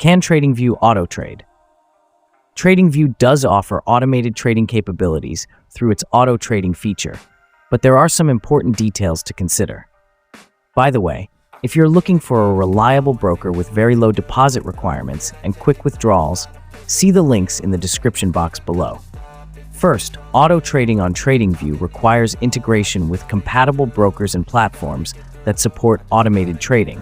Can Tradingview Autotrade? Tradingview does offer automated trading capabilities through its auto trading feature, but there are some important details to consider. By the way, if you're looking for a reliable broker with very low deposit requirements and quick withdrawals, see the links in the description box below. First, auto trading on Tradingview requires integration with compatible brokers and platforms that support automated trading.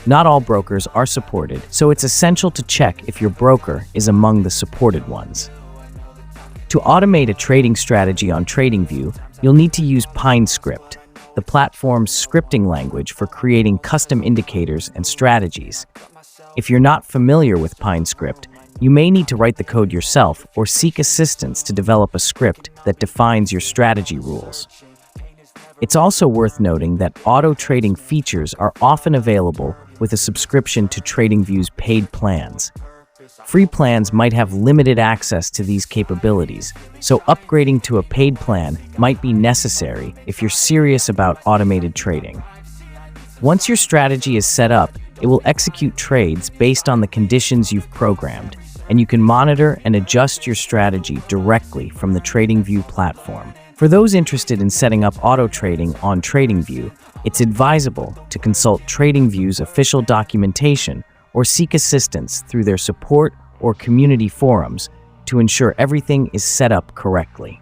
Not all brokers are supported, so it's essential to check if your broker is among the supported ones. To automate a trading strategy on Tradingview, you'll need to use PineScript, the platform's scripting language for creating custom indicators and strategies. If you're not familiar with PineScript, you may need to write the code yourself or seek assistance to develop a script that defines your strategy rules. It's also worth noting that auto trading features are often available with a subscription to Tradingview's paid plans. Free plans might have limited access to these capabilities, so upgrading to a paid plan might be necessary if you're serious about automated trading. Once your strategy is set up, it will execute trades based on the conditions you've programmed, and you can monitor and adjust your strategy directly from the Tradingview platform. For those interested in setting up auto trading on Tradingview, it's advisable to consult Tradingview's official documentation or seek assistance through their support or community forums to ensure everything is set up correctly.